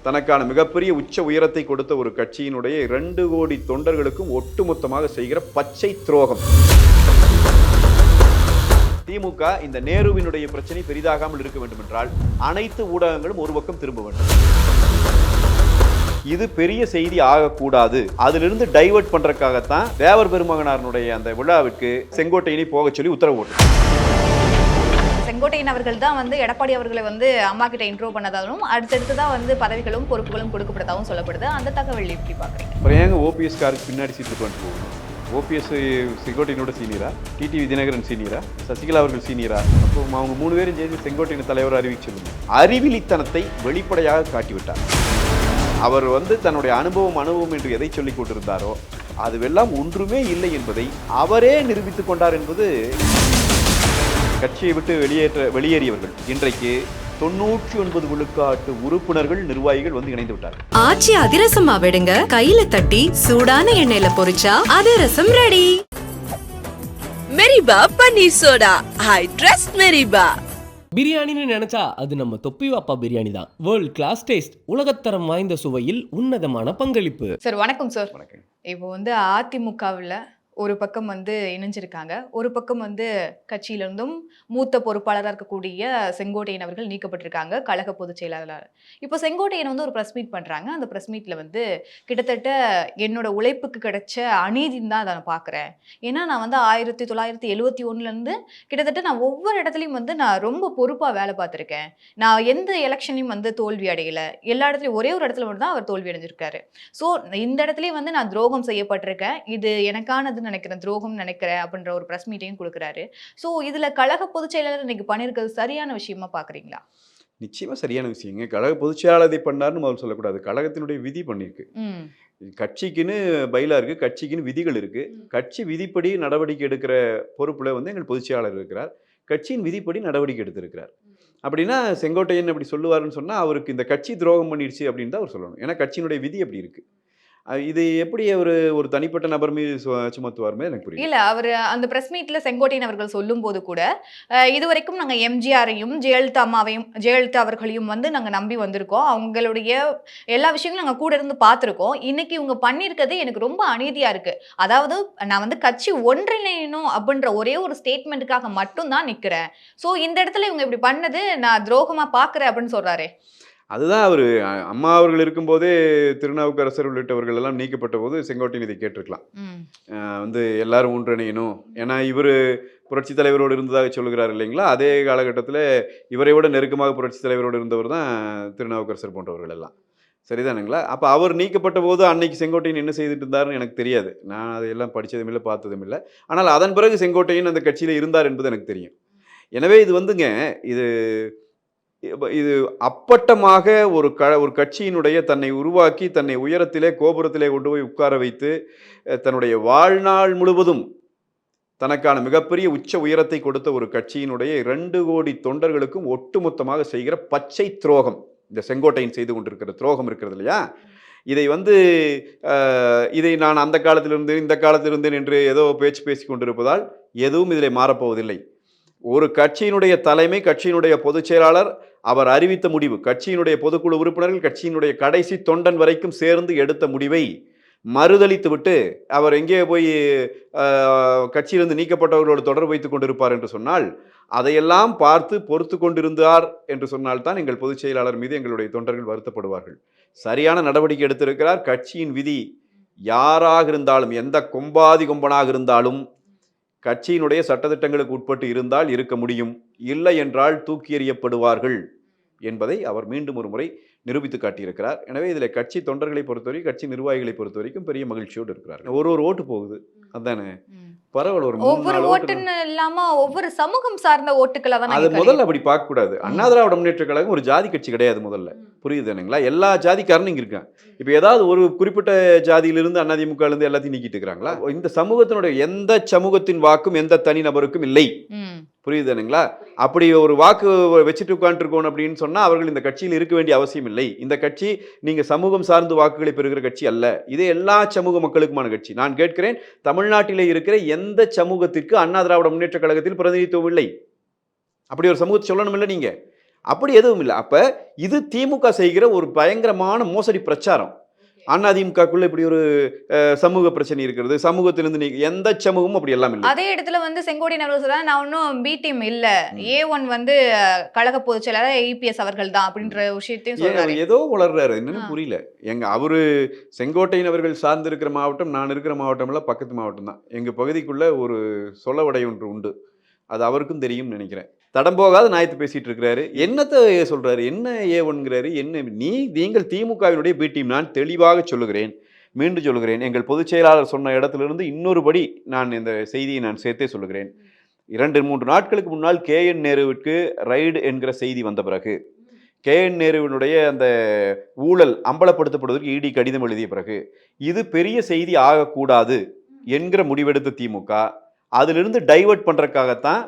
தனக்கான மிகப்பெரிய உச்ச உயரத்தை கொடுத்த ஒரு கட்சியினுடைய 2 கோடி தொண்டர்களுக்கும் ஒட்டுமொத்தமாக செய்கிற பச்சை துரோகம். திமுக இந்த நேருவினுடைய பிரச்சனை பெரிதாகாமல் இருக்க வேண்டும் என்றால் அனைத்து ஊடகங்களும் ஒரு பக்கம் திரும்ப வேண்டும். இது பெரிய செய்தி ஆகக்கூடாது. அதிலிருந்து டைவர்ட் பண்றதுக்காகத்தான் தேவர் பெருமகனாருடைய அந்த விழாவிற்கு செங்கோட்டையனை போக சொல்லி உத்தரவு போட்டு. செங்கோட்டையன் அவர்கள் தான் எடப்பாடி அவர்களை அம்மா கிட்ட இன்ட்ரோ பண்ணதாலும் அடுத்தடுத்து தான் பதவிகளும் பொறுப்புகளும் கொடுக்கப்பட்டதாகவும் சொல்லப்படுது. அந்த தகவல் எப்படி பாக்குறீங்க? அப்புறம் ஏங்க ஓபிஎஸ் காருக்கு பின்னாடி சீட்டு கொண்டு போகணும்? ஓபிஎஸ் செங்கோட்டையனோட சீனியரா, டிடிவி தினகரன் சீனியரா, சசிகலா அவர்கள் சீனியரா? அப்போ அவங்க 3 பேரும் சேர்ந்து செங்கோட்டையன் தலைவர் அறிவிச்சிருந்தாங்க. அறிவிலித்தனத்தை வெளிப்படையாக காட்டிவிட்டார். அவர் தன்னுடைய அனுபவம் என்று எதை சொல்லிக் கொண்டிருந்தாரோ அதுவெல்லாம் ஒன்றுமே இல்லை என்பதை அவரே நிரூபித்துக் கொண்டார் என்பது. கட்சியை விட்டு வெளியேறியவர்கள் இன்றைக்கு 99 விழுக்காட்டு உறுப்பினர்கள் நிர்வாகிகள் இணைந்து விட்டார். ஆச்சி அதிரசமா விடுங்க, கையில தட்டி சூடான எண்ணெயில பொரிச்சா அதிரசம் ready. Meriba panneer soda, I trust Meriba. பிரியாணின்னு நினைச்சா அது நம்ம தொப்பி வாப்பா பிரியாணி தான். வேர்ல்ட் கிளாஸ் டேஸ்ட், உலகத்தரம் வாய்ந்த சுவையில் உன்னதமான பங்களிப்பு. சார் வணக்கம் சார். வணக்கம். இப்போ அதிமுகவில் ஒரு பக்கம் இணைஞ்சிருக்காங்க, ஒரு பக்கம் கட்சியிலிருந்தும் மூத்த பொறுப்பாளராக இருக்கக்கூடிய செங்கோட்டையன் அவர்கள் நீக்கப்பட்டிருக்காங்க கழக பொதுச் செயலாளர். இப்போ செங்கோட்டையன் ஒரு ப்ரெஸ் மீட் பண்ணுறாங்க. அந்த ப்ரெஸ் மீட்டில் கிட்டத்தட்ட என்னோட உழைப்புக்கு கிடைச்ச அநீதின்னு தான் அதை நான் பார்க்குறேன். ஏன்னா நான் 1971 கிட்டத்தட்ட நான் ஒவ்வொரு இடத்துலையும் நான் ரொம்ப பொறுப்பாக வேலை பார்த்துருக்கேன். நான் எந்த எலெக்ஷன்லையும் தோல்வி அடையலை. எல்லா இடத்துலையும் ஒரே ஒரு இடத்துல மட்டும் தான் அவர் தோல்வி அடைஞ்சிருக்காரு. ஸோ இந்த இடத்துலையும் நான் துரோகம் செய்யப்பட்டிருக்கேன், இது எனக்கானது நினைக்கிறேன், துரோகம் நினைக்கிறேன் அப்படின்ற ஒரு பிரஸ் மீட்டிங் கொடுக்குறாரு. ஸோ இதுல கழக பொதுச் செயலாளர் இன்னைக்கு பண்ணிருக்கிறது சரியான விஷயமா பாக்குறீங்களா? நிச்சயமா சரியான விஷயங்க. கழக பொதுச் செயலாளரை பண்ணாருன்னு முதல்ல சொல்லக்கூடாது. கழகத்தினுடைய விதி பண்ணிருக்கு. கட்சிக்குன்னு பைலா இருக்கு, கட்சிக்குன்னு விதிகள் இருக்கு. கட்சி விதிப்படி நடவடிக்கை எடுக்கிற பொறுப்புல எங்கள் பொதுச் செயலாளர் இருக்கிறார். கட்சியின் விதிப்படி நடவடிக்கை எடுத்திருக்கிறார். அப்படின்னா செங்கோட்டையன் அப்படி சொல்லுவாருன்னு சொன்னா அவருக்கு இந்த கட்சி துரோகம் பண்ணிடுச்சு அப்படின்னு தான் அவர் சொல்லணும். ஏன்னா கட்சியினுடைய விதி அப்படி இருக்கு. இது எப்படி ஒரு தனிப்பட்ட நபர் மீது சுமத்துவாருமே எனக்கு புரியல. இல்ல, அவர் அந்த பிரஸ் மீட்ல செங்கோட்டையன் அவர்கள் சொல்லும் போது கூட இதுவரைக்கும் நாங்க எம்ஜிஆரையும் ஜெயலலிதா அவர்களையும் நாங்க நம்பி வந்திருக்கோம், அவங்களுடைய எல்லா விஷயங்களும் நாங்க கூட இருந்து பார்த்திருக்கோம். இன்னைக்கு இவங்க பண்ணிருக்கிறது எனக்கு ரொம்ப அநீதியா இருக்கு. அதாவது நான் கட்சி ஒன்றிணையணும் அப்படின்ற ஒரே ஒரு ஸ்டேட்மெண்ட்டுக்காக மட்டும் தான் நிக்கிறேன். ஸோ இந்த இடத்துல இவங்க இப்படி பண்ணது நான் துரோகமா பாக்குறேன் அப்படின்னு சொல்றாரு. அதுதான் அவர் அம்மா அவர்கள் இருக்கும்போதே திருநாவுக்கரசர் உள்ளிட்டவர்கள் எல்லாம் நீக்கப்பட்ட போது செங்கோட்டையன் இதை கேட்டிருக்கலாம். எல்லாரும் ஒன்றிணையணும். ஏன்னா இவர் புரட்சி தலைவரோடு இருந்ததாக சொல்லுகிறார் இல்லைங்களா? அதே காலகட்டத்தில் இவரை விட நெருக்கமாக புரட்சி தலைவரோடு இருந்தவர் தான் திருநாவுக்கரசர் போன்றவர்கள் எல்லாம். சரிதானுங்களா? அப்போ அவர் நீக்கப்பட்ட போது அன்னைக்கு செங்கோட்டையன் என்ன செய்துட்டு இருந்தாருன்னு எனக்கு தெரியாது. நான் அதையெல்லாம் படித்ததும் இல்லை, பார்த்ததும் இல்லை. ஆனால் அதன் பிறகு செங்கோட்டையன் அந்த கட்சியில் இருந்தார் என்பது எனக்கு தெரியும். எனவே இது இது அப்பட்டமாக ஒரு கட்சியினுடைய தன்னை உருவாக்கி தன்னை உயரத்திலே கோபுரத்திலே கொண்டு போய் உட்கார வைத்து தன்னுடைய வாழ்நாள் முழுவதும் தனக்கான மிகப்பெரிய உச்ச உயரத்தை கொடுத்த ஒரு கட்சியினுடைய 2 கோடி தொண்டர்களுக்கும் ஒட்டுமொத்தமாக செய்கிற பச்சை துரோகம். இந்த செங்கோட்டையன் செய்து கொண்டிருக்கிற துரோகம் இருக்கிறது இல்லையா? இதை இதை நான் அந்த காலத்திலிருந்தேன் இந்த காலத்திலிருந்தேன் என்று ஏதோ பேச்சு பேசி கொண்டிருப்பதால் எதுவும் இதில் மாறப்போவதில்லை. ஒரு கட்சியினுடைய தலைமை, கட்சியினுடைய பொதுச் செயலாளர் அவர் அறிவித்த முடிவு, கட்சியினுடைய பொதுக்குழு உறுப்பினர்கள், கட்சியினுடைய கடைசி தொண்டன் வரைக்கும் சேர்ந்து எடுத்த முடிவை மறுதளித்து விட்டு அவர் எங்கே போய் கட்சியிலிருந்து நீக்கப்பட்டவர்களோடு தொடர்பு வைத்துக் கொண்டிருப்பார் என்று சொன்னால், அதையெல்லாம் பார்த்து பொறுத்து கொண்டிருந்தார் என்று சொன்னால்தான் எங்கள் பொதுச் செயலாளர் மீது எங்களுடைய தொண்டர்கள் வருத்தப்படுவார்கள். சரியான நடவடிக்கை எடுத்திருக்கிறார். கட்சியின் விதி யாராக இருந்தாலும், எந்த கொம்பனாக இருந்தாலும் கட்சியினுடைய சட்டத்திட்டங்களுக்கு உட்பட்டு இருந்தால் இருக்க முடியும், இல்லை என்றால் தூக்கி எறியப்படுவார்கள் என்பதை அவர் மீண்டும் ஒரு முறை நிரூபித்து காட்டியிருக்கிறார். எனவே இதில் கட்சி தொண்டர்களை பொறுத்தவரை, கட்சி நிர்வாகிகளை பொறுத்த வரைக்கும் பெரிய மகிழ்ச்சியோடு இருக்கிறார். ஒரு ஓட்டு போகுது, அதானே பரவாயில்ல. ஒவ்வொரு ஓட்டுன்னு இல்லாம ஒவ்வொரு சமூகம் சார்ந்த ஓட்டுக்களை தான் அது முதல்ல அப்படி பார்க்க கூடாது. அண்ணா திராவிட முன்னேற்ற கழகம் ஒரு ஜாதி கட்சி கிடையாது. முதல்ல புரியுது இல்லைங்களா? எல்லா ஜாதிக்காரனும் இங்க இருக்காங்க. இப்ப ஏதாவது ஒரு குறிப்பிட்ட ஜாதியிலிருந்து அதிமுக இருந்து எல்லாத்தையும் நீக்கிட்டு இருக்கிறாங்களா? இந்த சமூகத்தினுடைய எந்த சமூகத்தின் வாக்கும் எந்த தனி நபருக்கும் இல்லை. புரியுது இல்லைங்களா? அப்படி ஒரு வாக்கு வச்சுட்டு உட்காந்துருக்கோம் அப்படின்னு சொன்னா அவர்கள் இந்த கட்சியில் இருக்க வேண்டிய அவசியம் இல்லை. இந்த கட்சி நீங்க சமூகம் சார்ந்து வாக்குகளை பெறுகிற கட்சி அல்ல. இது எல்லா சமூக மக்களுக்குமான கட்சி. நான் கேட்கிறேன், தமிழ்நாட்டிலே இருக்கிற எந்த சமூகத்திற்கு அண்ணா திராவிட முன்னேற்ற கழகத்தில் பிரதிநிதித்துவம் இல்லை? அப்படி ஒரு சமூகத்தை சொல்லணும் இல்லை நீங்க? அப்படி எதுவும் இல்லை. அப்ப இது திமுக செய்கிற ஒரு பயங்கரமான மோசடி பிரச்சாரம். அதிமுகக்குள்ள இப்படி ஒரு சமூக பிரச்சனை இருக்கிறது, சமூகத்திலிருந்து எந்த சமூகமும் அப்படி எல்லாம் இல்லை. அதே இடத்துல வந்து செங்கோட்டையன் அவர்கள் சொல்றாங்க, நான் ஒன்னும் பி டீம் இல்ல, A1 வந்து கழக பொதுச் செயலாளர் EPS அவர்கள் தான் அப்படின்ற விஷயத்தையும் சொல்றாரு. ஏதோ உளர்றாரு, என்னன்னு புரியல. அவரு செங்கோட்டையன் அவர்கள் சார்ந்திருக்கிற மாவட்டம், நான் இருக்கிற மாவட்டம் எல்லாம் பக்கத்து மாவட்டம் தான். எங்க பகுதிக்குள்ள ஒரு சொலவடை ஒன்று உண்டு, அது அவருக்கும் தெரியும் நினைக்கிறேன். தடம் போகாத நாயத்து பேசிட்டு இருக்கிறாரு. என்னத்தை சொல்றாரு, என்ன A1ங்கிறாரு, என்ன நீங்கள் திமுகவினுடைய பி டீம். நான் தெளிவாக சொல்லுகிறேன், மீண்டும் சொல்லுகிறேன், எங்கள் பொதுச் செயலாளர் சொன்ன இடத்திலிருந்து இன்னொருபடி நான் இந்த செய்தியை நான் சேர்த்தே சொல்லுகிறேன். 2-3 நாட்களுக்கு முன்னால் KN நேருவிற்கு ரைடு என்கிற செய்தி வந்த பிறகு, KN நேருவினுடைய அந்த ஊழல் அம்பலப்படுத்தப்படுவதற்கு ED கடிதம் எழுதிய பிறகு, இது பெரிய செய்தி ஆகக்கூடாது என்கிற முடிவெடுத்த திமுக அதிலிருந்து டைவர்ட் பண்றதுக்காகத்தான்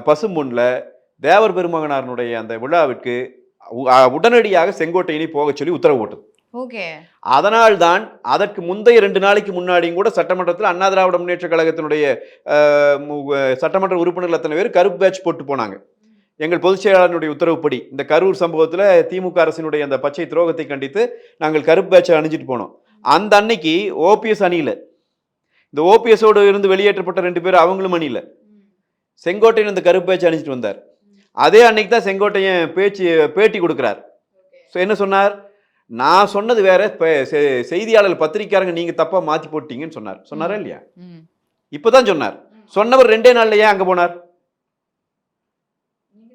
பசும்பொன்ல தேவர் பெருமகனாருடைய அந்த விழாவிற்கு உடனடியாக செங்கோட்டையனை போக சொல்லி உத்தரவு போட்டது. ஓகே. அதனால்தான் அதற்கு முந்தைய 2 நாளைக்கு முன்னாடியும் கூட சட்டமன்றத்தில் அண்ணா திராவிட முன்னேற்ற கழகத்தினுடைய சட்டமன்ற உறுப்பினர்கள் அத்தனை பேர் கருப்பு பேட்ச் போட்டு போனாங்க. எங்கள் பொதுச் செயலாளருடைய உத்தரவுப்படி இந்த கரூர் சம்பவத்தில் திமுக அரசினுடைய அந்த பச்சை துரோகத்தை கண்டித்து நாங்கள் கருப்பு பேட்சை அணிஞ்சிட்டு போனோம். அந்த அன்னைக்கு OPS அணியில, இந்த OPSோடு இருந்து வெளியேற்றப்பட்ட 2 பேர் அவங்களும் அணியில, செங்கோட்டையன் இந்த கருப்பு பேச்சு அணிஞ்சிட்டு வந்தார். அதே அன்னைக்கு தான் செங்கோட்டையன் பேட்டி கொடுக்கிறார். என்ன சொன்னார், நான் சொன்னது வேற, செய்தியாளர் பத்திரிக்கையாளங்க நீங்க தப்பா மாத்தி போட்டீங்கன்னு சொன்னார். சொன்னாரா இல்லையா? இப்பதான் சொன்னார். சொன்னவர் 2 நாள்ல ஏன் அங்க போனார்?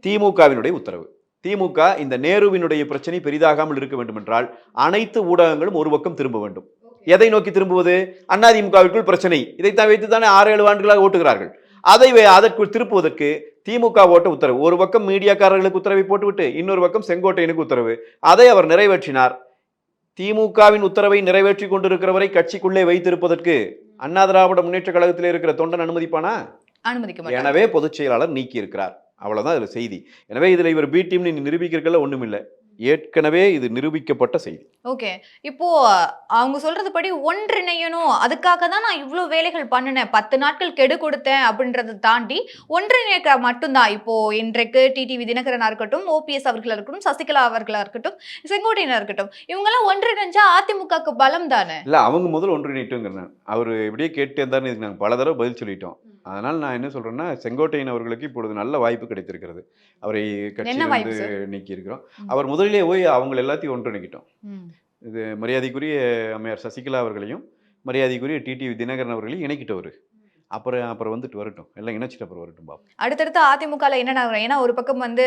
திமுகவினுடைய உத்தரவு. திமுக இந்த நேருவினுடைய பிரச்சனை பெரிதாகாமல் இருக்க வேண்டும் என்றால் அனைத்து ஊடகங்களும் ஒரு பக்கம் திரும்ப வேண்டும். எதை நோக்கி திரும்புவது? அதிமுகவிற்குள் பிரச்சனை, இதைத்தான் வைத்துத்தானே 6-7 ஆண்டுகளாக ஓட்டுகிறார்கள். அதற்குள் திருப்புவதற்கு திமுக ஓட்ட உத்தரவு. ஒரு பக்கம் மீடியாக்காரர்களுக்கு உத்தரவை போட்டுவிட்டு இன்னொரு பக்கம் செங்கோட்டையனுக்கு உத்தரவு. அதை அவர் நிறைவேற்றினார். திமுகவின் உத்தரவை நிறைவேற்றி கொண்டிருக்கிறவரை கட்சிக்குள்ளே வைத்திருப்பதற்கு அண்ணா திராவிட முன்னேற்ற கழகத்தில் இருக்கிற தொண்டன் அனுமதிப்பானா? அனுமதிக்க மாட்டார். எனவே பொதுச் செயலாளர் நீக்கி இருக்கிறார். அவ்வளவுதான் இதுல செய்தி. எனவே இதுல இவர் பி டீம்னு நிரூபிக்கிறதுல ஒண்ணும் இல்லை, ஏற்கனவே இது நிரூபிக்கப்பட்ட செய்தி. ஓகே. இப்போ அவங்க சொல்றது படி ஒன்றிணையணும், அதுக்காக தான் நான் இவ்வளோ வேலைகள் பண்ணினேன், 10 நாட்கள் கெடு கொடுத்தேன் அப்படின்றத தாண்டி ஒன்றிணைக்க மட்டும்தான். இப்போ இன்றைக்கு டிடிவி தினகரனா இருக்கட்டும், OPS அவர்களா இருக்கட்டும், சசிகலா அவர்களா இருக்கட்டும், செங்கோட்டையனா இருக்கட்டும், இவங்கெல்லாம் ஒன்றிணைஞ்சா அதிமுகக்கு பலம் தானே? இல்ல, அவங்க முதல் ஒன்றிணைட்டுங்கிறேன். அவர் இப்படியே கேட்டு இருந்தாருன்னு இதுக்கு நாங்கள் பல தடவை பதில் சொல்லிட்டோம். அதனால் நான் என்ன சொல்கிறேன்னா, செங்கோட்டையன் அவர்களுக்கு இப்பொழுது நல்ல வாய்ப்பு கிடைத்திருக்கிறது. அவரை கட்சியிலிருந்து நீக்கி இருக்கிறோம். அவர் முதலிலே போய் அவங்க எல்லாத்தையும் ஒன்றிணைக்கிட்டோம். இது மரியாதைக்குரிய அம்மையார் சசிகலா அவர்களையும் மரியாதைக்குரிய டிடிவி தினகரன் அவர்களையும் இணைக்கிட்டவர். அப்புறம் வந்துட்டு வரட்டும், எல்லாம் இணைச்சிட்டு அப்புறம் வரட்டும் பாப்போம். அடுத்தடுத்து அதிமுகல என்ன நடக்கும்? ஏன்னா ஒரு பக்கம் வந்து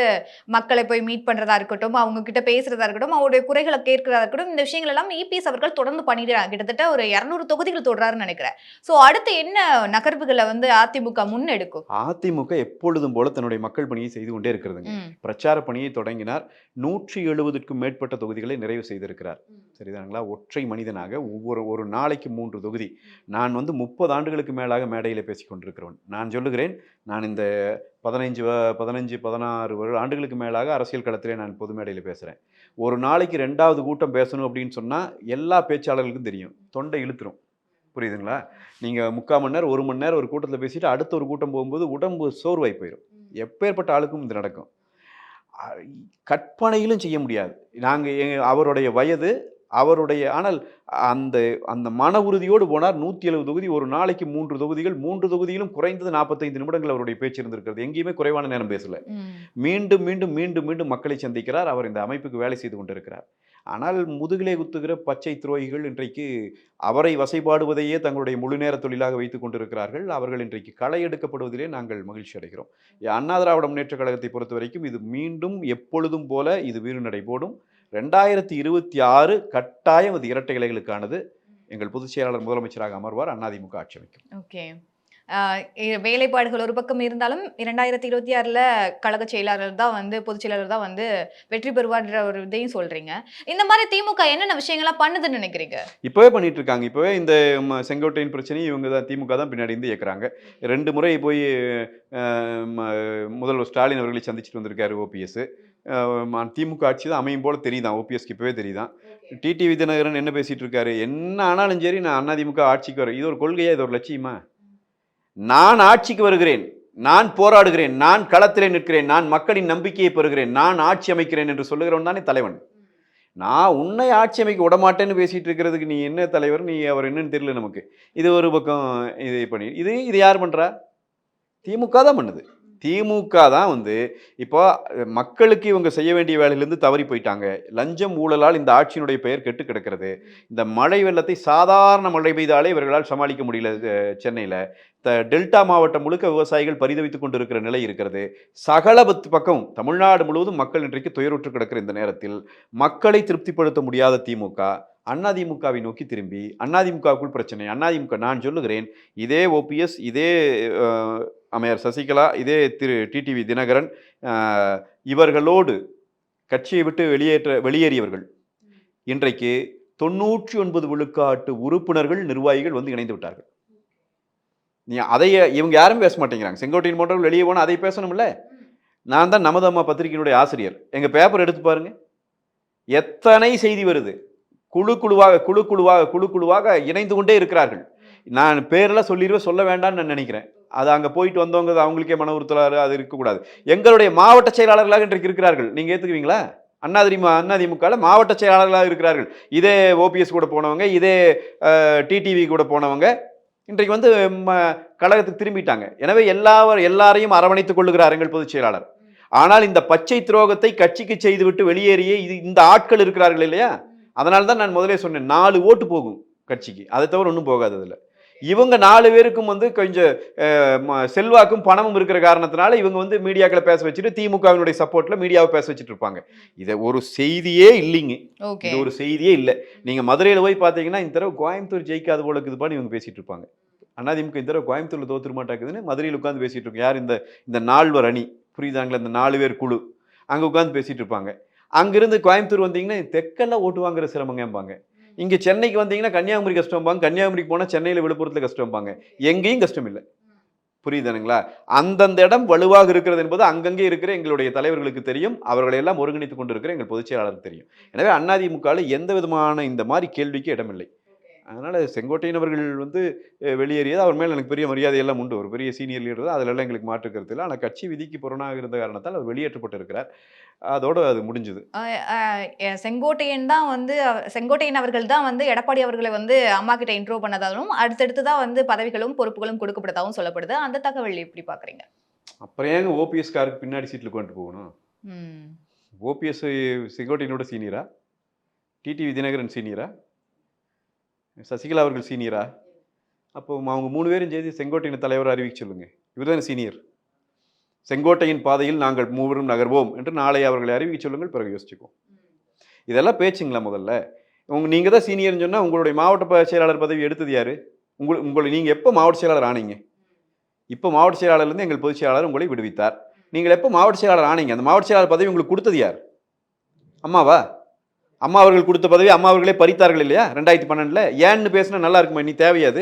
மக்களை போய் மீட் பண்றதா இருக்கட்டும், அவங்க கிட்ட பேசுறதா இருக்கட்டும், அவருடைய குறைகளை கேட்கிறதா இருக்கட்டும், இந்த விஷயங்கள் எல்லாம் EPS அவர்கள் தொடர்ந்து பண்ணிடுறாங்க. கிட்டத்தட்ட ஒரு 200 தொகுதிகள் தொடுறாருன்னு நினைக்கிறேன். சோ அடுத்து என்ன நகர்வுகளை வந்து அதிமுக முன்னெடுக்கும்? அதிமுக எப்பொழுதும் போல தன்னுடைய மக்கள் பணியை செய்து கொண்டே இருக்கிறதுங்க. பிரச்சார பணியை தொடங்கினார். 170க்கும் மேற்பட்ட தொகுதிகளை நிறைவு செய்திருக்கிறார். சரிதானுங்களா? ஒற்றை மனிதனாக ஒரு நாளைக்கு 3 தொகுதி. நான் வந்து 30 ஆண்டுகளுக்கு மேலாக மேடையில் பேசிக் கொண்டிருக்கிறவன். நான் சொல்லுகிறேன், நான் இந்த 15-16 ஆண்டுகளுக்கு மேலாக அரசியல் களத்திலே நான் பொது மேடையில் பேசுகிறேன். ஒரு நாளைக்கு 2வது கூட்டம் பேசணும் அப்படின்னு சொன்னால் எல்லா பேச்சாளர்களுக்கும் தெரியும், தொண்டை இழுத்துரும். புரியுதுங்களா? நீங்கள் 3/4 மணி நேரம் 1 மணி நேரம் ஒரு கூட்டத்தில் பேசிட்டு அடுத்த ஒரு கூட்டம் போகும்போது உடம்பு சோர்வாய் போயிடும். எப்பேற்பட்ட ஆளுக்கும் இது நடக்கும். கற்பனையிலும் செய்ய முடியாது. அவருடைய வயது, அவருடைய ஆனால் அந்த அந்த மன உறுதியோடு போனார். 170 தொகுதி, ஒரு நாளைக்கு 3 தொகுதிகள், 3 தொகுதியிலும் குறைந்தது 45 நிமிடங்கள் அவருடைய பேச்சு இருந்திருக்கிறது. எங்கேயுமே குறைவான நேரம் பேசல. மீண்டும் மீண்டும் மீண்டும் மீண்டும் மக்களை சந்திக்கிறார். அவர் இந்த அமைப்புக்கு வேலை செய்து கொண்டிருக்கிறார். ஆனால் முதுகிலே குத்துகிற பச்சை துரோகிகள் இன்றைக்கு அவரை வசைபாடுவதையே தங்களுடைய முழு நேர தொழிலாக வைத்துக் கொண்டிருக்கிறார்கள். அவர்கள் இன்றைக்கு களை எடுக்கப்படுவதிலே நாங்கள் மகிழ்ச்சி அடைகிறோம். அண்ணா திராவிட முன்னேற்ற கழகத்தை பொறுத்த வரைக்கும் இது மீண்டும் எப்பொழுதும் போல இது வீறுநடை போடும். 2026 கட்டாயம் அது இரட்டை இலைகளுக்கானது. எங்கள் பொதுச் செயலாளர் முதலமைச்சராக அமர்வார். அதிமுக ஆட்சி அமைக்கும். ஓகே. வேலைப்பாடுகள் ஒரு பக்கம் இருந்தாலும் 2026ல கழக செயலாளர் தான் வந்து பொதுச் செயலாளர் தான் வந்து வெற்றி பெறுவார்ன்ற ஒரு இதையும் சொல்றீங்க. இந்த மாதிரி திமுக என்னென்ன விஷயங்கள்லாம் பண்ணுதுன்னு நினைக்கிறீங்க? இப்பவே பண்ணிட்டு இருக்காங்க. இப்பவே இந்த செங்கோட்டையின் பிரச்சனையை இவங்க தான், திமுக தான் பின்னாடி இருந்து இயக்குறாங்க. 2 முறை போய் முதல்வர் ஸ்டாலின் அவர்களை சந்திச்சுட்டு வந்திருக்காரு OPS. திமுக ஆட்சி தான் அமையும் போல தெரியுதான், OPSக்கு இப்பவே தெரியுதான். டிடிவி தினகரன் என்ன பேசிட்டு இருக்காரு, என்ன ஆனாலும் சரி நான் அதிமுக ஆட்சிக்கு வரேன். இது ஒரு கொள்கையா, இது ஒரு லட்சியமா? நான் ஆட்சிக்கு வருகிறேன், நான் போராடுகிறேன், நான் களத்திலே நிற்கிறேன், நான் மக்களின் நம்பிக்கையை பெறுகிறேன், நான் ஆட்சி அமைக்கிறேன் என்று சொல்லுகிறவன் தானே தலைவன். நான் உன்னை ஆட்சி அமைக்க விடமாட்டேன்னு பேசிட்டு இருக்கிறதுக்கு நீ என்ன தலைவர், நீ அவர் என்னன்னு தெரியல நமக்கு. இது ஒரு பக்கம் இது பண்ணி இது யார் பண்றா? திமுக தான் பண்ணுது. திமுக தான் வந்து இப்போ மக்களுக்கு இவங்க செய்ய வேண்டிய வேலையிலிருந்து தவறி போயிட்டாங்க. லஞ்சம் ஊழலால் இந்த ஆட்சியினுடைய பெயர் கெட்டு கிடக்கிறது. இந்த மழை வெள்ளத்தை சாதாரண மழை பெய்தாலே இவர்களால் சமாளிக்க முடியல. சென்னையில் டெல்டா மாவட்டம் முழுக்க விவசாயிகள் பரிதவித்துக் கொண்டிருக்கிற நிலை இருக்கிறது. சகல பக்கம் தமிழ்நாடு முழுவதும் மக்கள் இன்றைக்கு துயருற்று கிடக்கிற இந்த நேரத்தில் மக்களை திருப்திப்படுத்த முடியாத திமுக அதிமுகவை நோக்கி திரும்பி, அதிமுகவுக்குள் பிரச்சனை. அதிமுக நான் சொல்லுகிறேன், இதே ஓபிஎஸ், இதே அம்மையார் சசிகலா, இதே திரு டிடிவி தினகரன் இவர்களோடு கட்சியை விட்டு வெளியேறியவர்கள் இன்றைக்கு 99 விழுக்காட்டு உறுப்பினர்கள் நிர்வாகிகள் வந்து இணைந்து விட்டார்கள். நீ அதைய இவங்க யாரும் பேச மாட்டேங்கிறாங்க. செங்கோட்டையன் போன்றவர்கள் வெளியே போனால் அதை பேசணும்ல. நான் தான் நமது அம்மா பத்திரிகையினுடைய ஆசிரியர். எங்கள் பேப்பர் எடுத்து பாருங்க, எத்தனை செய்தி வருது. குழு குழுவாக இணைந்து கொண்டே இருக்கிறார்கள். நான் பேரெல்லாம் சொல்லிடுவேன், சொல்ல வேண்டாம்னு நான் நினைக்கிறேன். அது அங்கே போயிட்டு வந்தவங்க அவங்களுக்கே மன உறுத்தலாறு அது இருக்கக்கூடாது. எங்களுடைய மாவட்ட செயலாளர்களாக இன்றைக்கு இருக்கிறார்கள். நீங்கள் ஏற்றுக்குவீங்களா? அதிமுகவில் மாவட்ட செயலாளர்களாக இருக்கிறார்கள். இதே ஓபிஎஸ் கூட போனவங்க, இதே டிடிவி கூட போனவங்க இன்றைக்கு வந்து கழகத்துக்கு திரும்பிட்டாங்க. எனவே எல்லாரையும் அரவணைத்துக் கொள்ளுகிறார் எங்கள் பொதுச் செயலாளர். ஆனால் இந்த பச்சை துரோகத்தை கட்சிக்கு செய்துவிட்டு வெளியேறிய இந்த ஆட்கள் இருக்கிறார்கள் இல்லையா? அதனால தான் நான் முதலே சொன்னேன், 4 ஓட்டு போகும் கட்சிக்கு, அதை தவிர ஒன்றும் போகாது. அதில் இவங்க 4 பேருக்கும் வந்து கொஞ்சம் செல்வாக்கும் பணமும் இருக்கிற காரணத்தினால இவங்க வந்து மீடியாக்களை பேச வச்சுட்டு திமுகவினுடைய சப்போர்ட்ல மீடியாவை பேச வச்சுட்டு இருப்பாங்க. இதை ஒரு செய்தியே இல்லைங்க. இது ஒரு செய்தியே இல்லை. நீங்க மதுரையில் போய் பார்த்தீங்கன்னா இந்த தடவை கோயம்புத்தூர் ஜெயிக்காத போல இருக்குதுப்பான்னு இவங்க பேசிட்டு இருப்பாங்க. அதிமுக இந்த தடவை கோயம்புத்தூர்ல தோத்துரு மாட்டாக்குதுன்னு மதுரையில் உட்காந்து பேசிட்டு இருக்காங்க. யார்? இந்த 4 அணி, புரியுதாங்களா? இந்த 4 பேர் குழு அங்கே உட்காந்து பேசிட்டு இருப்பாங்க. அங்கிருந்து கோயம்புத்தூர் வந்தீங்கன்னா தெற்கெல்லாம் ஓட்டு வாங்குற சிரமங்கம்பாங்க. இங்கே சென்னைக்கு வந்தீங்கன்னா கன்னியாகுமரி கஷ்டம்பாங்க, கன்னியாகுமரிக்கு போனால் சென்னையில் விழுப்புரத்தில் கஷ்டம்பாங்க. எங்கேயும் கஷ்டம் இல்லை. புரியுதுங்களா? அந்தந்த இடம் வலுவாக இருக்கிறது என்பது அங்கங்கே இருக்கிற எங்களுடைய தலைவர்களுக்கு தெரியும். அவர்களை எல்லாம் ஒருங்கிணைத்துக் கொண்டிருக்கிற எங்கள் பொதுச் செயலாளருக்கு தெரியும். எனவே அதிமுகவில் எந்த விதமான இந்த மாதிரி கேள்விக்கு இடமில்லை. அதனால் செங்கோட்டையன் அவர்கள் வந்து வெளியேறியது அவர் மேல் எனக்கு பெரிய மரியாதையெல்லாம் உண்டு. ஒரு பெரிய சீனியர் லீடர் தான், அதிலெல்லாம் எங்களுக்கு மாற்று கருத்து இல்லை. ஆனால் கட்சி விதிக்கு புறனாக இருந்த காரணத்தால் அவர் வெளியேற்றப்பட்டிருக்கிறார். அதோடு அது முடிஞ்சது. செங்கோட்டையன் தான் வந்து செங்கோட்டையன் அவர்கள் தான் வந்து எடப்பாடி அவர்களை வந்து அம்மா கிட்ட இன்ட்ரோ பண்ணதாலும் அடுத்தடுத்து தான் வந்து பதவிகளும் பொறுப்புகளும் கொடுக்கப்பட்டதாகவும் சொல்லப்படுது. அந்த தகவல் எப்படி பார்க்குறீங்க? அப்புறம் ஏங்க ஓபிஎஸ் காருக்கு பின்னாடி சீட்டில் கொண்டு போகணும்? ஓபிஎஸ் செங்கோட்டையனோட சீனியரா? டிடிவி தினகரன் சீனியரா? சசிகலா அவர்கள் சீனியரா? அப்போ அவங்க 3 பேரும் செய்து செங்கோட்டையின் தலைவர் அறிவிக்க சொல்லுங்க. இவர் தானே சீனியர். செங்கோட்டையின் பாதையில் நாங்கள் 3 நகர்வோம் என்று நாளை அவர்களை அறிவிக்க சொல்லுங்கள், பிறகு யோசிச்சுக்குவோம். இதெல்லாம் பேச்சுங்களா? முதல்ல நீங்கள் தான் சீனியர்னு சொன்னால் உங்களுடைய மாவட்ட செயலாளர் பதவி எடுத்தது யார்? உங்களை நீங்கள் எப்போ மாவட்ட செயலாளர் ஆனீங்க? இப்போ மாவட்ட செயலாளர்லேருந்து எங்கள் பொதுச் செயலாளர் உங்களை விடுவித்தார். நீங்கள் எப்போ மாவட்ட செயலாளர் ஆனீங்க? அந்த மாவட்ட செயலாளர் பதவி உங்களுக்கு கொடுத்தது யார்? அம்மாவா? அம்மா அவர்கள் கொடுத்த பதவி அம்மா அவர்களே பறித்தார்கள் இல்லையா 2012? ஏன்னு பேசினா நல்லா இருக்குமா? நீ தேவையாது?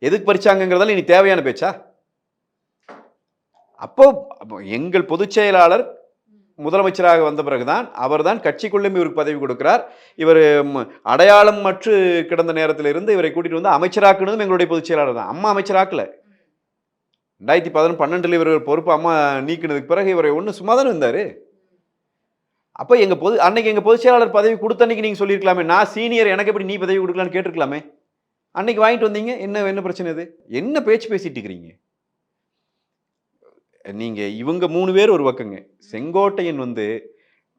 எதுக்கு பறிச்சாங்கிறதால நீ தேவையான பேச்சா? அப்போ எங்கள் பொதுச் செயலாளர் முதலமைச்சராக வந்த பிறகுதான் அவர் தான் கட்சிக்குள்ளும் இவருக்கு பதவி கொடுக்கிறார். இவர் அடையாளம் மற்ற கிடந்த நேரத்தில் இருந்து இவரை கூட்டிட்டு வந்து அமைச்சராக்குனதும் எங்களுடைய பொதுச் செயலாளர் தான். அம்மா அமைச்சராக்கல. 2012 இவர் பொறுப்பு அம்மா நீக்கினதுக்கு பிறகு இவரை ஒன்று சும்மா தானே இருந்தார். அப்போ அன்னைக்கு எங்கள் பொதுச் செயலாளர் பதவி கொடுத்த அன்னைக்கு நீங்கள் சொல்லியிருக்கலாமே, நான் சீனியர், எனக்கு எப்படி நீ பதவி கொடுக்கலான்னு கேட்டிருக்கலாமே. அன்னைக்கு வாங்கிட்டு வந்தீங்க. என்ன பிரச்சனை? இது என்ன பேச்சு பேசிட்டு இருக்கிறீங்க நீங்க? இவங்க 3 பேர் ஒரு பக்கங்க. செங்கோட்டையன் வந்து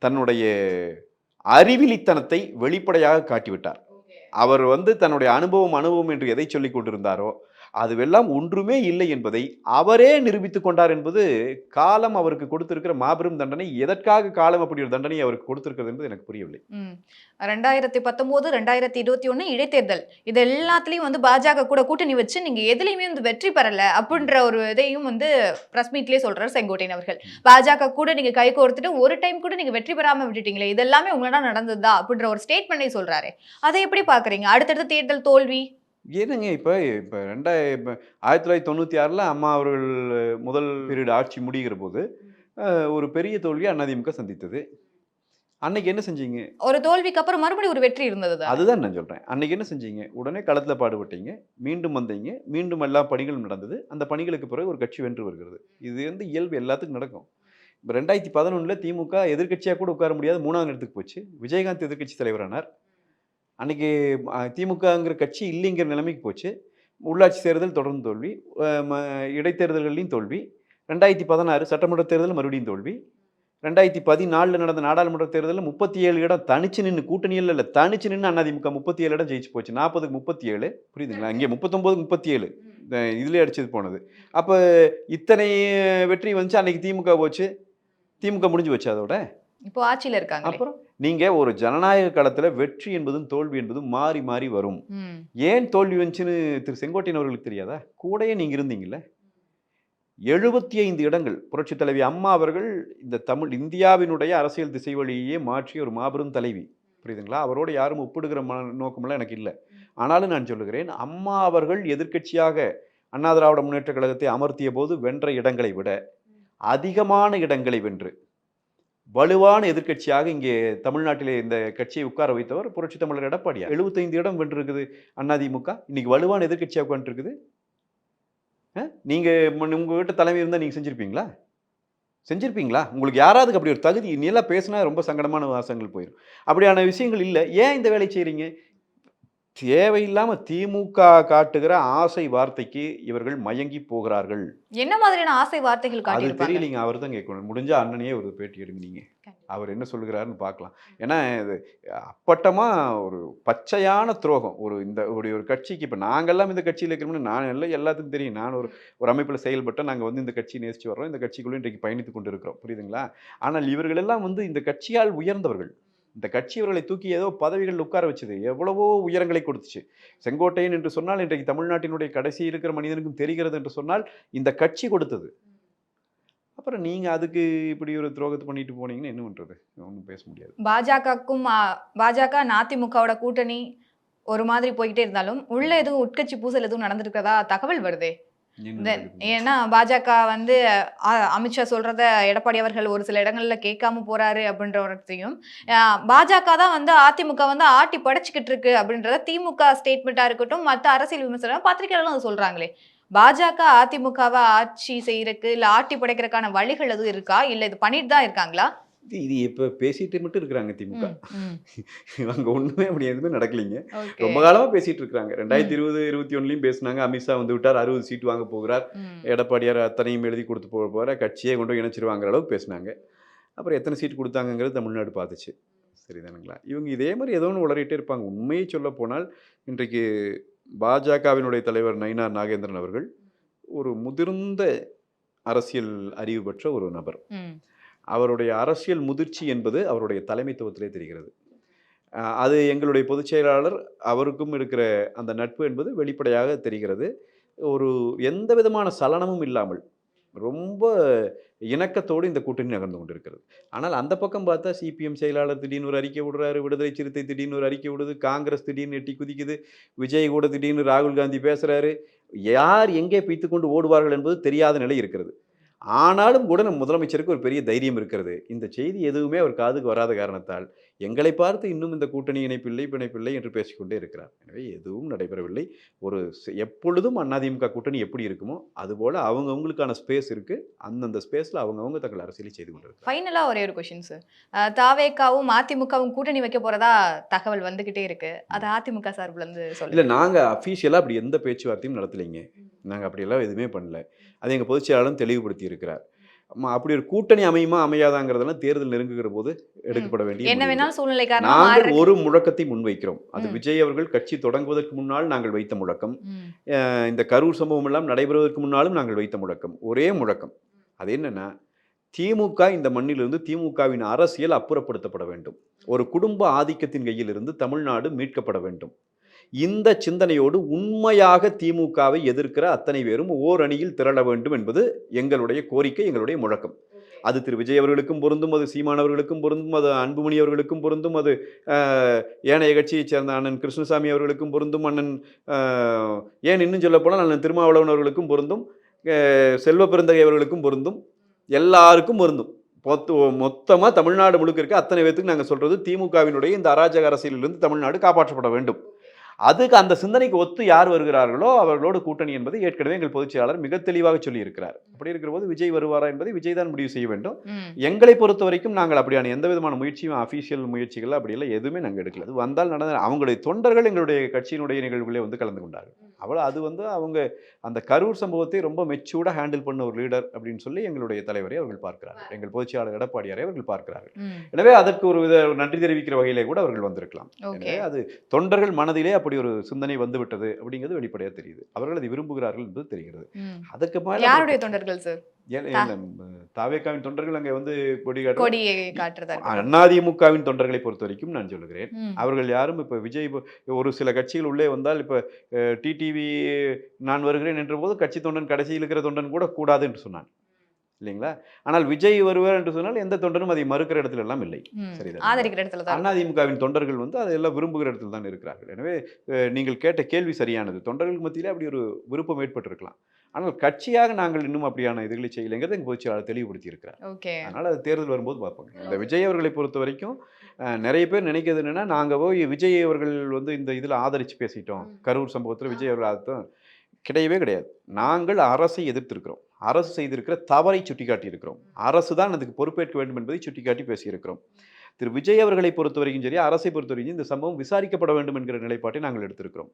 தன்னுடைய அறிவிலித்தனத்தை வெளிப்படையாக காட்டிவிட்டார். அவர் வந்து தன்னுடைய அனுபவம் என்று எதை சொல்லிக் கொண்டிருந்தாரோ அதுவெல்லாம் ஒன்றுமே இல்லை என்பதை அவரே நிரூபித்துக் கொண்டார் என்பது காலம் அவருக்கு கொடுத்திருக்கிற மாபெரும் தண்டனை. எதற்காக காலம் அப்படி ஒரு தண்டனை அவருக்கு கொடுத்திருக்கிறது என்பது எனக்கு புரியவில்லை. 2019, 2021 இடைத்தேர்தல் இது எல்லாத்துலயும் வந்து பாஜக கூட கூட்டணி வச்சு நீங்க எதுலையுமே வந்து வெற்றி பெறல அப்படின்ற ஒரு இதையும் வந்து பிரஸ் மீட்லயே சொல்றாரு செங்கோட்டையன் அவர்கள். பாஜக கூட நீங்க கை கோர்த்துட்டு ஒரு டைம் கூட நீங்க வெற்றி பெறாம விட்டுட்டீங்களே, இதெல்லாமே உங்களால நடந்ததா அப்படின்ற ஒரு ஸ்டேட்மெண்டே சொல்றாரு. அதை எப்படி பாக்குறீங்க? அடுத்தடுத்த தேர்தல் தோல்வி ஏனுங்க? இப்போ 1996 அம்மா அவர்கள் முதல் பீரியட் ஆட்சி முடிகிற போது ஒரு பெரிய தோல்வி அதிமுக சந்தித்தது. அன்னைக்கு என்ன செஞ்சீங்க? ஒரு தோல்விக்கு அப்புறம் மறுபடியும் ஒரு வெற்றி இருந்தது தான். அதுதான் நான் சொல்றேன். அன்னைக்கு என்ன செஞ்சீங்க? உடனே களத்துல பாடுபட்டீங்க. மீண்டும் வந்தீங்க. மீண்டும் எல்லா பணிகளும் நடந்தது. அந்த பணிகளுக்கு பிறகு ஒரு கட்சி வென்று வருகிறது. இது வந்து இயல்பு எல்லாத்துக்கும் நடக்கும். இப்ப 2011ல திமுக எதிர்க்கட்சியா கூட உட்கார முடியாத 3வது இடத்துக்கு போச்சு. விஜயகாந்த் எதிர்க்கட்சி தலைவரானார். அன்னைக்கு திமுகங்கிற கட்சி இல்லைங்கிற நிலைமைக்கு போச்சு. உள்ளாட்சி தேர்தல் தொடர்ந்து தோல்வி. இடைத்தேர்தல்கள்லையும் தோல்வி. 2016 சட்டமன்ற தேர்தல் மறுபடியும் தோல்வி. 2014 நடந்த நாடாளுமன்ற தேர்தலில் 37 இடம் தனிச்சு நின்று, கூட்டணியில் இல்லை, தனிச்சு நின்று அதிமுக 37 இடம் ஜெயிச்சு போச்சு. 40க்கு 37, புரியுதுங்களா? இங்கே 39க்கு 37 இதுலேயே அடிச்சது போனது. அப்போ இத்தனை வெற்றி வந்துச்சு. அன்னைக்கு திமுக போச்சு. திமுக முடிஞ்சு வச்சு அதோட. இப்போ ஆட்சியில இருக்காங்க. அப்புறம் நீங்க ஒரு ஜனநாயக களத்துல வெற்றி என்பதும் தோல்வி என்பதும் மாறி மாறி வரும். ஏன் தோல்வி வந்துச்சுன்னு திரு செங்கோட்டையன் அவர்களுக்கு தெரியாதா? கூடயே நீங்க இருந்தீங்கல்ல. 75 இடங்கள் புரட்சி தலைவி அம்மா அவர்கள் இந்த இந்தியாவினுடைய அரசியல் திசை வழியே மாற்றிய ஒரு மாபெரும் தலைவி, புரியுதுங்களா? அவரோடு யாரும் ஒப்பிடுகிற நோக்கமெல்லாம் எனக்கு இல்லை. ஆனாலும் நான் சொல்லுகிறேன், அம்மா அவர்கள் எதிர்க்கட்சியாக அண்ணா திராவிட முன்னேற்ற கழகத்தை அமர்த்திய போது வென்ற இடங்களை விட அதிகமான இடங்களை வென்று வலுவான எதிர்க்கட்சியாக இங்கே தமிழ்நாட்டிலே இந்த கட்சியை உட்கார வைத்தவர் புரட்சி தமிழர் எடப்பாடியார். 75 இடம் வென்றிருக்குது அதிமுக. இன்னைக்கு வலுவான எதிர்க்கட்சியாக உட்காந்துருக்குது. நீங்க உங்க வீட்டு தலைமை இருந்தால் நீங்க செஞ்சிருப்பீங்களா? செஞ்சிருப்பீங்களா? உங்களுக்கு யாராவது அப்படி ஒரு தகுதி? நீ எல்லாம் பேசினா ரொம்ப சங்கடமான வாசங்கள் போயிடும். அப்படியான விஷயங்கள் இல்லை. ஏன் இந்த வேலை செய்றீங்க? தேவையில்லாம திமுக காட்டுகிற ஆசை வார்த்தைக்கு இவர்கள் மயங்கி போகிறார்கள். என்ன மாதிரியான ஆசை வார்த்தைகள் அது காட்டியிருப்பாங்க? தெரியலீங்க. அவர் தான் கேட்கணும். முடிஞ்சா அண்ணனையே ஒரு பேட்டி எடுங்க நீங்க. அவர் என்ன சொல்லுகிறாருன்னு பார்க்கலாம். ஏன்னா இது அப்பட்டமா ஒரு பச்சையான துரோகம். ஒரு கட்சிக்கு இப்போ நாங்கெல்லாம் இந்த கட்சியில் இருக்கிறோம்னு நான் எல்லாம் எல்லாத்துக்கும் தெரியும். நான் ஒரு அமைப்பில் செயல்பட்டு நாங்கள் வந்து இந்த கட்சியை நேசித்து வர்றோம். இந்த கட்சிக்குள்ளே இன்றைக்கு பயணித்து கொண்டு இருக்கிறோம், புரியுதுங்களா? ஆனால் இவர்கள் எல்லாம் வந்து இந்த கட்சியால் உயர்ந்தவர்கள். இந்த கட்சி இவர்களை தூக்கி ஏதோ பதவிகள் உட்கார வச்சது, எவ்வளவோ உயரங்களை கொடுத்துச்சு. செங்கோட்டையன் என்று சொன்னால் இன்றைக்கு தமிழ்நாட்டினுடைய கடைசி இருக்கிற மனிதனுக்கும் தெரிகிறது என்று சொன்னால் இந்த கட்சி கொடுத்தது. அப்புறம் நீங்க அதுக்கு இப்படி ஒரு துரோகத்தை பண்ணிட்டு போனீங்கன்னா என்ன பண்றது? ஒன்றும் பேச முடியாது. பாஜக அதிமுகவோட கூட்டணி ஒரு மாதிரி போய்கிட்டே இருந்தாலும் உள்ள எதுவும் உட்கட்சி பூசல் எதுவும் நடந்திருக்கிறதா தகவல் வருதே. ஏன்னா பாஜக வந்து அமித்ஷா சொல்றத எடப்பாடி அவர்கள் ஒரு சில இடங்கள்ல கேட்காம போறாரு அப்படின்றதையும், பாஜக தான் வந்து அதிமுக வந்து ஆட்டி படைச்சுக்கிட்டு இருக்கு அப்படின்றத திமுக ஸ்டேட்மெண்டா இருக்கட்டும், மற்ற அரசியல் விமர்சனம் பத்திரிகைகளும் அதை சொல்றாங்களே. பாஜக அதிமுகவை ஆட்சி செய்யறதுக்கு இல்ல ஆட்டி படைக்கிறதுக்கான வழிகள் எதுவும் இருக்கா, இல்ல இது பண்ணிட்டு தான் இருக்காங்களா? இது இப்ப பேசிட்டு மட்டும் இருக்கிறாங்க திமுக. அங்க ஒண்ணுமே அப்படி எதுவுமே நடக்கலைங்க. ரொம்ப காலமா பேசிட்டு இருக்காங்க. 2020, 2021 பேசினாங்க. அமித்ஷா வந்து விட்டார், 60 சீட் வாங்க போகிறார், எடப்பாடியார் அத்தனையும் எழுதி கொடுத்து போகிற கட்சியை கொண்டு இணைச்சிருவாங்கிற அளவுக்கு பேசினாங்க. அப்புறம் எத்தனை சீட் கொடுத்தாங்கிறது தமிழ்நாடு பார்த்துச்சு. சரிதானுங்களா? இவங்க இதே மாதிரி ஏதோ ஒன்று உளறிட்டே இருப்பாங்க. உண்மையை சொல்ல போனால் இன்றைக்கு பாஜகவினுடைய தலைவர் நயினார் நாகேந்திரன் அவர்கள் ஒரு முதிர்ந்த அரசியல் அறிவு பெற்ற ஒரு நபர். அவருடைய அரசியல் முதிர்ச்சி என்பது அவருடைய தலைமைத்துவத்திலே தெரிகிறது. அது எங்களுடைய பொதுச் செயலாளர் அவருக்கும் இருக்கிற அந்த நட்பு என்பது வெளிப்படையாக தெரிகிறது. ஒரு எந்த விதமான சலனமும் இல்லாமல் ரொம்ப இணக்கத்தோடு இந்த கூட்டணி நகர்ந்து கொண்டிருக்கிறது. ஆனால் அந்த பக்கம் பார்த்தா சிபிஎம் செயலாளர் திடீர்னு ஒரு அறிக்கை விடுறாரு, விடுதலை சிறுத்தை திடீர்னு ஒரு அறிக்கை விடுது, காங்கிரஸ் திடீர்னு எட்டி குதிக்குது, விஜய் கூட திடீர்னு ராகுல் காந்தி பேசுறாரு. யார் எங்கே பிய்த்து கொண்டு ஓடுவார்கள் என்பது தெரியாத நிலை இருக்கிறது. ஆனாலும் கூட நம் முதலமைச்சருக்கு ஒரு பெரிய தைரியம் இருக்கிறது. இந்த செய்தி எதுவுமே அவர் காதுக்கு வராத காரணத்தால் எங்களை பார்த்து இன்னும் இந்த கூட்டணி இணைப்பில்லை பிணைப்பில்லை என்று பேசிக்கொண்டே இருக்கிறார். எனவே எதுவும் நடைபெறவில்லை. எப்பொழுதும் அதிமுக கூட்டணி எப்படி இருக்குமோ அதுபோல அவங்கவுங்களுக்கான ஸ்பேஸ் இருக்கு. அந்தந்த ஸ்பேஸ்ல அவங்கவுங்க தங்கள் அரசியலை செய்து கொண்டிருக்காங்க. ஃபைனலா ஒரே ஒரு கொஸ்டின் சார். தாவேகாவும் அதிமுகவும் கூட்டணி வைக்க போறதா தகவல் வந்துகிட்டே இருக்கு. அது அதிமுக சார்பில் இருந்து சொல்லுங்க. இல்லை, நாங்கள் அஃபீஷியலாக அப்படி எந்த பேச்சுவார்த்தையும் நடத்தலைங்க. நாங்கள் அப்படியெல்லாம் எதுவுமே பண்ணல. அது எங்கள் பொதுச் செயலாளரும் தெளிவுபடுத்தி இருக்கிறார். அப்படி ஒரு கூட்டணி அமையுமா அமையாதாங்கிறதெல்லாம் தேர்தல் நெருங்குகிற போது எடுக்கப்பட வேண்டிய என்ன வேணாலும் சூழ்நிலை காரணமா நாங்கள் ஒரு முழக்கத்தை முன்வைக்கிறோம். அது விஜய் அவர்கள் கட்சி தொடங்குவதற்கு முன்னால் நாங்கள் வைத்த முழக்கம், இந்த கரூர் சம்பவம் எல்லாம் நடைபெறுவதற்கு முன்னாலும் நாங்கள் வைத்த முழக்கம் ஒரே முழக்கம். அது என்னன்னா, திமுக இந்த மண்ணிலிருந்து திமுகவின் அரசியல் அப்புறப்படுத்தப்பட வேண்டும். ஒரு குடும்ப ஆதிக்கத்தின் கையிலிருந்து தமிழ்நாடு மீட்கப்பட வேண்டும். இந்த சிந்தனையோடு உண்மையாக திமுகவை எதிர்க்கிற அத்தனை பேரும் ஓர் அணியில் திரள வேண்டும் என்பது எங்களுடைய கோரிக்கை, எங்களுடைய முழக்கம். அது திரு விஜய் அவர்களுக்கும் பொருந்தும், அது சீமான் அவர்களுக்கும் பொருந்தும், அது அன்புமணி அவர்களுக்கும் பொருந்தும், அது ஏனைய கட்சியைச் சேர்ந்த அண்ணன் கிருஷ்ணசாமி அவர்களுக்கும் பொருந்தும், அண்ணன் ஏன் இன்னும் சொல்ல போனால் அண்ணன் திருமாவளவன் அவர்களுக்கும் பொருந்தும், செல்வ பெருந்தகை அவர்களுக்கும் பொருந்தும், எல்லாருக்கும் பொருந்தும். மொத்தமாக தமிழ்நாடு முழுக்க இருக்க அத்தனை பேத்துக்கு நாங்கள் சொல்றது திமுகவினுடைய இந்த அராஜக அரசியலிலிருந்து தமிழ்நாடு காப்பாற்றப்பட வேண்டும். அதுக்கு அந்த சிந்தனைக்கு ஒத்து யார் வருகிறார்களோ அவர்களோடு கூட்டணி என்பதை ஏற்கனவே எங்கள் பொதுச் செயலாளர் மிக தெளிவாக சொல்லி இருக்கிறார். அப்படி இருக்கிற போது விஜய் வருவாரா என்பதை விஜய் தான் முடிவு செய்ய வேண்டும். எங்களை பொறுத்த வரைக்கும் நாங்கள் அப்படியான எந்த விதமான முயற்சியும் அஃபீஷியல் முயற்சிகள் அப்படியெல்லாம் எதுவுமே நாங்கள் எடுக்கல. அது வந்தால் அவங்களுடைய தொண்டர்கள் எங்களுடைய கட்சியினுடைய நிகழ்வுகளே வந்து கலந்து கொண்டார்கள். அவ்வளோ அது வந்து அவங்க அந்த கரூர் சம்பவத்தை ரொம்ப மெச்சூர்டாக ஹேண்டில் பண்ண ஒரு லீடர் அப்படின்னு சொல்லி எங்களுடைய தலைவரை அவர்கள் பார்க்கிறார்கள். எங்கள் பொதுச் செயலாளர் எடப்பாடியாரை அவர்கள் பார்க்கிறார்கள். எனவே அதற்கு ஒரு வித நன்றி தெரிவிக்கிற வகையிலே கூட அவர்கள் வந்திருக்கலாம். எனவே அது தொண்டர்கள் மனதிலே அப்படி ஒரு சிந்தனை வந்துவிட்டது அப்படிங்கிறது வெளிப்படையா தெரியுது. அவர்கள் அதை விரும்புகிறார்கள் என்பது தெரிகிறது. அதுக்கு மேல யாருடைய தொண்டர்கள் சார்? தாவேகாவின் தொண்டர்கள் அங்கே வந்து கொடியை காட்டுறதா? அதிமுகவின் தொண்டர்களை பொறுத்த வரைக்கும் நான் சொல்லுகிறேன், அவர்கள் யாரும் இப்ப விஜய் ஒரு சில கட்சிகள் உள்ளே வந்தால் இப்ப டிடிவி நான் வருகிறேன் என்ற போது கட்சி தொண்டன் கடைசியில் இருக்கிற தொண்டன் கூட கூடாது என்று சொன்னான் இல்லைங்களா? ஆனால் விஜய் வருவார் என்று சொன்னால் எந்த தொண்டனும் அதை மறுக்கிற இடத்துல எல்லாம் இல்லை. சரிதான். அதிமுகவின் தொண்டர்கள் வந்து அதையெல்லாம் விரும்புகிற இடத்துல தான் இருக்கிறார்கள். எனவே நீங்கள் கேட்ட கேள்வி சரியானது. தொண்டர்கள் மத்தியிலே அப்படி ஒரு விருப்பம் ஏற்பட்டிருக்கலாம். ஆனால் கட்சியாக நாங்கள் இன்னும் அப்படியான இதுகளை செய்யலைங்கிறத எங்கள் பொதுச் செயலாளர் தெளிவுபடுத்தி இருக்கிறார். அதனால் அது தேர்தல் வரும்போது பார்ப்போம். இந்த விஜய் அவர்களை பொறுத்த வரைக்கும் நிறைய பேர் நினைக்கிறது என்னன்னா, நாங்கள் போய் விஜய் அவர்கள் வந்து இந்த இதில் ஆதரித்து பேசிட்டோம், கரூர் சம்பவத்தில் விஜய் அவர்கள் ஆதரித்தோம். கிடையவே கிடையாது. நாங்கள் அரசை எதிர்த்திருக்கிறோம். அரசு செய்திருக்கிற தவறை சுட்டிக்காட்டி இருக்கிறோம். அரசு தான் அதுக்கு பொறுப்பேற்க வேண்டும் என்பதை சுட்டிக்காட்டி பேசியிருக்கிறோம். திரு விஜய் அவர்களை பொறுத்த வரைக்கும் சரி, அரசை பொறுத்த வரைக்கும் இந்த சம்பவம் விசாரிக்கப்பட வேண்டும் என்கிற நிலைப்பாட்டை நாங்கள் எடுத்திருக்கிறோம்.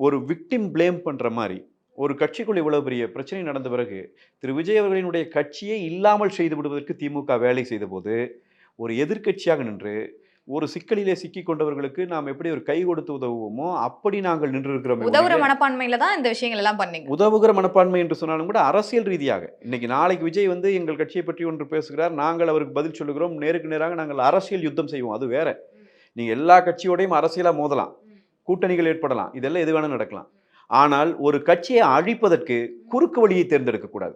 ஒரு விக்டிம் பிளேம் பண்ற மாதிரி ஒரு கட்சிக்குள் இவ்வளவு பெரிய பிரச்சனை நடந்த பிறகு திரு விஜய் அவர்களினுடைய கட்சியை இல்லாமல் செய்து விடுவதற்கு திமுக வேலை செய்த போது ஒரு எதிர்க்கட்சியாக நின்று ஒரு சிக்கலிலே சிக்கி கொண்டவர்களுக்கு நாம் எப்படி ஒரு கை கொடுத்து உதவுவோமோ அப்படி நாங்கள் நின்றிருக்கிறோம். உதவுற மனப்பான்மையில தான் இந்த விஷயங்கள் எல்லாம் பண்ணீங்க. உதவுகிற மனப்பான்மை என்று சொன்னாலும் கூட அரசியல் ரீதியாக இன்னைக்கு நாளைக்கு விஜய் வந்து எங்கள் கட்சியை பற்றி ஒன்று பேசுகிறார், நாங்கள் அவருக்கு பதில் சொல்லுகிறோம், நேருக்கு நேராக நாங்கள் அரசியல் யுத்தம் செய்வோம். அது வேற. நீங்க எல்லா கட்சியோடையும் அரசியலா மோதலாம், கூட்டணிகள் ஏற்படலாம், இதெல்லாம் எது வேணாலும் நடக்கலாம். ஆனால் ஒரு கட்சியை அழிப்பதற்கு குறுக்கு வழியை தேர்ந்தெடுக்க கூடாது.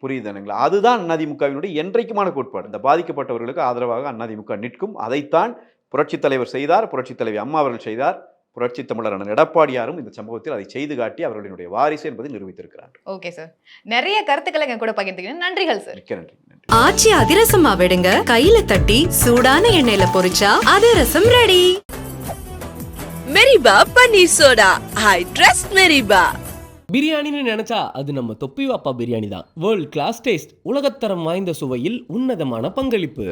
புரியுதுங்களா? அதுதான் அதிமுகவினுடைய என்றைக்குமான கோட்பாடு. இந்த பாதிக்கப்பட்டவர்களுக்கு ஆதரவாக அதிமுக நிற்கும். அதைத்தான் புரட்சித் தலைவர் செய்தார், புரட்சித் தலைவி அம்மா அவர்கள் செய்தார், புரட்சி தமிழர் அண்ணன் எடப்பாடியாரும் இந்த சம்பவத்தில் அதை செய்து காட்டி அவர்களுடைய வாரிசு என்பதை நிரூபித்திருக்கிறார். ஓகே சார், நிறைய கருத்துக்களை எங்க கூட பகிர்ந்துக்கிறேன். நன்றிகள் சார். மிக்க நன்றி. ஆச்சி அதிரசமா விடுங்க, கையில தட்டி சூடான எண்ணெயில பொரிச்சா அதிரசம் ready. Meriba panneer soda. I trust Meriba. பிரியாணின்னு நினைச்சா அது நம்ம தொப்பி வாப்பா பிரியாணி தான். வேர்ல்ட் கிளாஸ் டேஸ்ட், உலகத்தரம் வாய்ந்த சுவையில் உன்னதமான பங்களிப்பு.